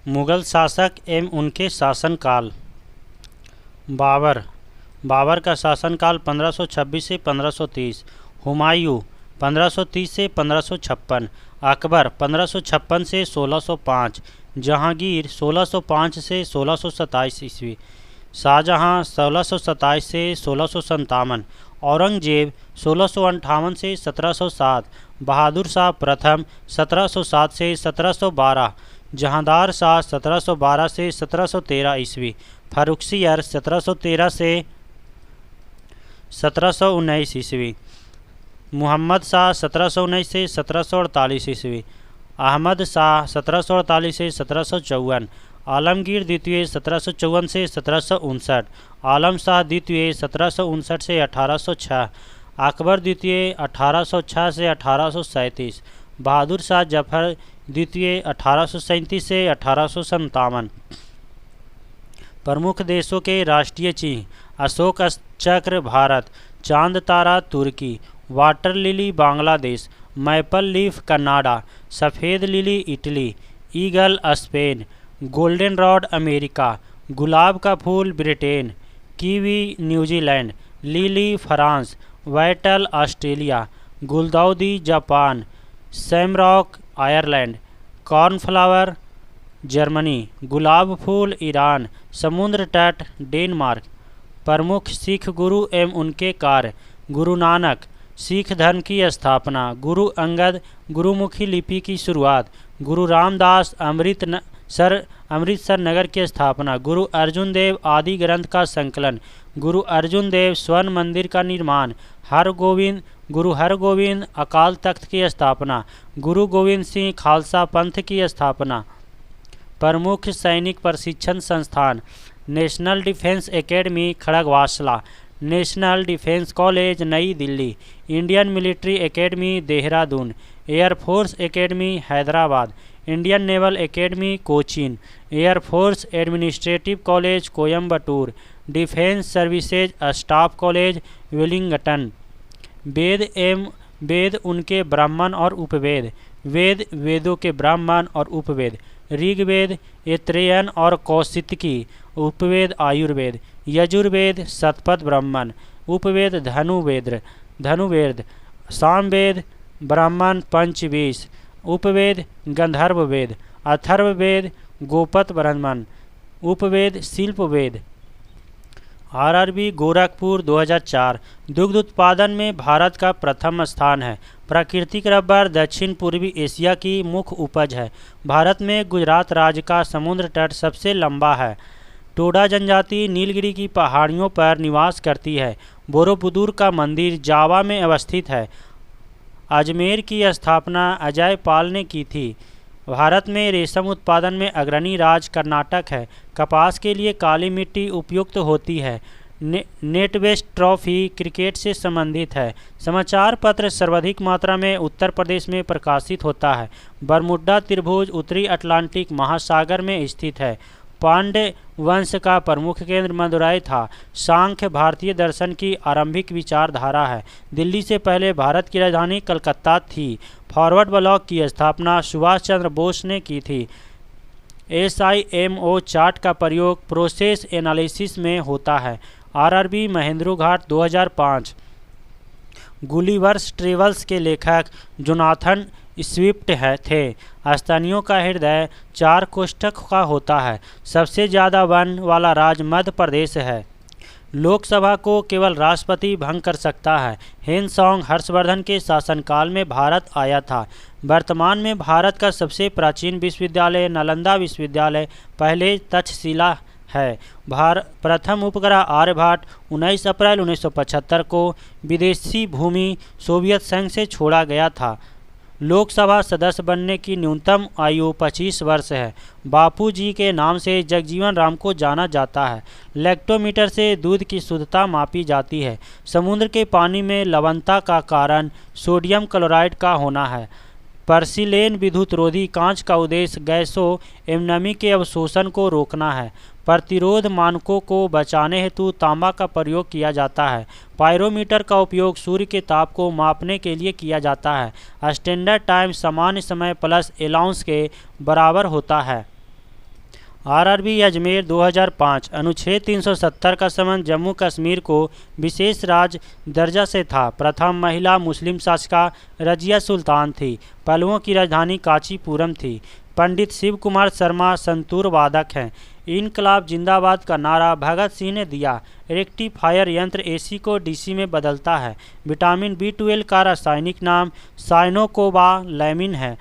मुगल शासक एवं उनके शासनकाल। बाबर का शासनकाल 1526 से 1530। हुमायूं 1530 से 1556। अकबर 1556 से 1605। जहांगीर 1605 से 1627 ईस्वी। शाहजहां 1627 से 1657। औरंगजेब 1658 से 1707। बहादुर शाह प्रथम 1707 से 1712। जहांदार शाह 1712 से 1713 ईस्वी। फर्रुखसियर 1713 से 1719 ईस्वी। मुहम्मद शाह 1719 से 1748 ईस्वी। अहमद शाह 1748 से 1754। आलमगीर द्वितीय 1754 से 1759। आलम शाह द्वितीय 1759 से 1806। अकबर द्वितीय 1806 से 1837। बहादुर शाह जफर द्वितीय 1837 से 1857। प्रमुख देशों के राष्ट्रीय चिन्ह: अशोक चक्र भारत, चांद तारा तुर्की, water lily Bangladesh, maple leaf Canada, सफ़ेद lily Italy, eagle Spain, golden rod America, गुलाब का फूल Britain, kiwi New Zealand, lily France, wattle Australia, गुलदाउदी Japan, shamrock Ireland, cornflower Germany, गुलाब फूल ईरान, समुद्र तट डेनमार्क। प्रमुख सिख गुरु एवं उनके कार्य: गुरु नानक, सिख धर्म की स्थापना। गुरु अंगद, गुरुमुखी लिपि की शुरुआत। गुरु रामदास, अमृतसर नगर की स्थापना। गुरु अर्जुन देव, आदि ग्रंथ का संकलन। गुरु अर्जुन देव, स्वर्ण मंदिर का निर्माण। गुरु हरगोविंद, अकाल तख्त की स्थापना। गुरु गोविंद सिंह, खालसा पंथ की स्थापना। प्रमुख सैनिक प्रशिक्षण संस्थान: national defence academy Khadakwasla, national defence college New Delhi, Indian military academy Dehradun, air force academy Hyderabad, Indian naval academy Cochin, air force administrative college Coimbatore, defence services staff college Wellington. Veda उनके ब्राह्मण और उपवेद: वेद वेदों के ब्राह्मण और उपवेद। ऋग्वेद ऐत्रेयन और कौशितकी, उपवेद आयुर्वेद। यजुर्वेद शतपथ ब्राह्मण, उपवेद धनुवेद। सामवेद ब्राह्मण पंचवीस, उपवेद गंधर्व वेद। अथर्ववेद गोपत ब्राह्मण, उपवेद शिल्पवेद। आरआरबी गोरखपुर 2004। दुग्ध उत्पादन में भारत का प्रथम स्थान है। प्राकृतिक रबर दक्षिण पूर्वी एशिया की मुख्य उपज है। भारत में गुजरात राज्य का समुद्र तट सबसे लंबा है। टोडा जनजाति नीलगिरी की पहाड़ियों पर निवास करती है। बोरोबुदुर का मंदिर जावा में अवस्थित है। अजमेर की स्थापना अजय पाल ने की थी। भारत में रेशम उत्पादन में अग्रणी राज्य कर्नाटक है। कपास के लिए काली मिट्टी उपयुक्त होती है। नेटवेस्ट ट्रॉफी क्रिकेट से संबंधित है। समाचार पत्र सर्वाधिक मात्रा में उत्तर प्रदेश में प्रकाशित होता है। बरमुड्डा त्रिभुज उत्तरी अटलांटिक महासागर में स्थित है। पांड्य वंश का प्रमुख केंद्र मदुराई था। सांख्य भारतीय दर्शन की आरंभिक विचारधारा है। दिल्ली से पहले भारत की राजधानी कलकत्ता थी। फॉरवर्ड ब्लॉक की स्थापना सुभाष चंद्र बोस ने की थी। SIMO चार्ट का प्रयोग प्रोसेस एनालिसिस में होता है। आरआरबी महेंद्रू घाट 2005। गुलिवर्स ट्रेवल्स के लेखक जोनाथन स्विफ्ट थे। स्तनियों का हृदय 4 कोष्ठक का होता है। सबसे ज़्यादा वन वाला राज्य मध्य प्रदेश है। लोकसभा को केवल राष्ट्रपति भंग कर सकता है। हेनसोंग हर्षवर्धन के शासनकाल में भारत आया था। वर्तमान में भारत का सबसे प्राचीन विश्वविद्यालय नालंदा विश्वविद्यालय पहले तक्षशिला है। प्रथम उपग्रह आर्यभट्ट 19 अप्रैल 1975 को विदेशी भूमि सोवियत संघ से छोड़ा गया था। लोकसभा सदस्य बनने की न्यूनतम आयु 25 वर्ष है। बापू जी के नाम से जगजीवन राम को जाना जाता है। लैक्टोमीटर से दूध की शुद्धता मापी जाती है। समुद्र के पानी में लवणता का कारण सोडियम क्लोराइड का होना है। पर्सिलेन विद्युतरोधी कांच का उद्देश्य गैसों एवं नमी के अवशोषण को रोकना है। प्रतिरोध मानकों को बचाने हेतु तांबा का प्रयोग किया जाता है। पायरोमीटर का उपयोग सूर्य के ताप को मापने के लिए किया जाता है। स्टैंडर्ड टाइम सामान्य समय प्लस अलाउंस के बराबर होता है। आरआरबी अजमेर 2005 अनुच्छेद 370 का संबंध जम्मू कश्मीर को विशेष राज्य दर्जा से था। प्रथम महिला मुस्लिम शासिका रजिया सुल्तान थी। पहलुओं की राजधानी कांचीपुरम थी। पंडित शिव कुमार शर्मा संतूर वादक हैं। इनकलाब जिंदाबाद का नारा भगत सिंह ने दिया। रेक्टिफायर यंत्र एसी को डीसी में बदलता है। विटामिन B12 का रासायनिक नाम साइनोकोबालैमिन है।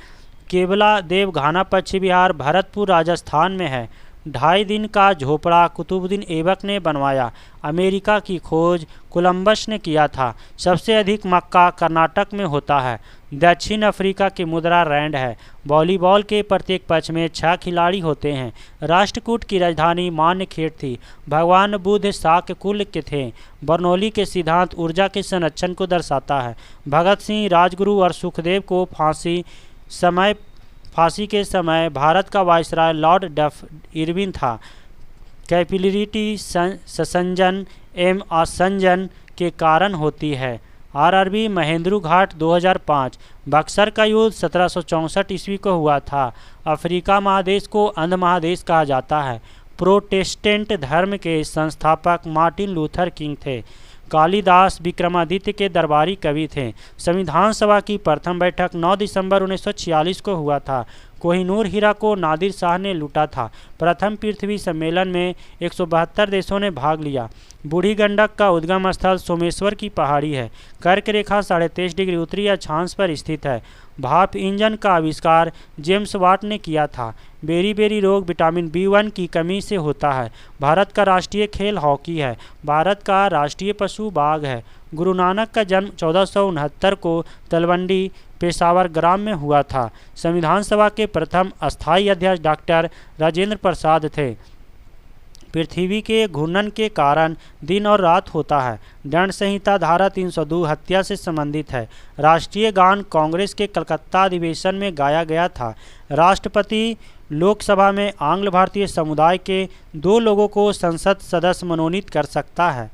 केवला देव घाना पश्चिम बिहार भरतपुर राजस्थान में है। 2.5 दिन का झोपड़ा कुतुबुद्दीन ऐबक ने बनवाया। अमेरिका की खोज कोलंबस ने किया था। सबसे अधिक मक्का कर्नाटक में होता है। दक्षिण अफ्रीका की मुद्रा रैंड है। वॉलीबॉल के प्रत्येक पक्ष में 6 खिलाड़ी होते हैं। राष्ट्रकूट की राजधानी मान्यखेड़ थी। भगवान बुद्ध शाक्य कुल के थे। बर्नौली के सिद्धांत ऊर्जा के संरक्षण को दर्शाता है। भगत सिंह राजगुरु और सुखदेव को फांसी के समय भारत का वायसराय लॉर्ड डफ इरविन था। कैपिलरिटी संजन एवं आसंजन के कारण होती है। आरआरबी महेंद्रू घाट 2005 बक्सर का युद्ध 1764 ईस्वी को हुआ था। अफ्रीका महादेश को अंध महादेश कहा जाता है। प्रोटेस्टेंट धर्म के संस्थापक मार्टिन लूथर किंग थे। कालिदास विक्रमादित्य के दरबारी कवि थे। संविधान सभा की प्रथम बैठक 9 दिसंबर 1946 को हुआ था। कोहिनूर हीरा को नादिर शाह ने लूटा था। प्रथम पृथ्वी सम्मेलन में 172 देशों ने भाग लिया। बूढ़ी गंडक का उद्गम स्थल सोमेश्वर की पहाड़ी है। कर्क रेखा 23.5 डिग्री उत्तरी अक्षांश पर स्थित है। भाप इंजन का आविष्कार जेम्स वाट ने किया था। बेरी रोग विटामिन B1 की कमी से होता है। भारत का राष्ट्रीय खेल हॉकी है। भारत का राष्ट्रीय पशु बाघ है। गुरु नानक का जन्म 1469 को तलवंडी पेशावर ग्राम में हुआ था। संविधान सभा के प्रथम अस्थायी अध्यक्ष डॉक्टर राजेंद्र प्रसाद थे। पृथ्वी के घूर्णन के कारण दिन और रात होता है। दंड संहिता धारा 302 हत्या से संबंधित है। राष्ट्रीय गान कांग्रेस के कलकत्ता अधिवेशन में गाया गया था। राष्ट्रपति लोकसभा में आंग्ल भारतीय समुदाय के 2 लोगों को संसद सदस्य मनोनीत कर सकता है।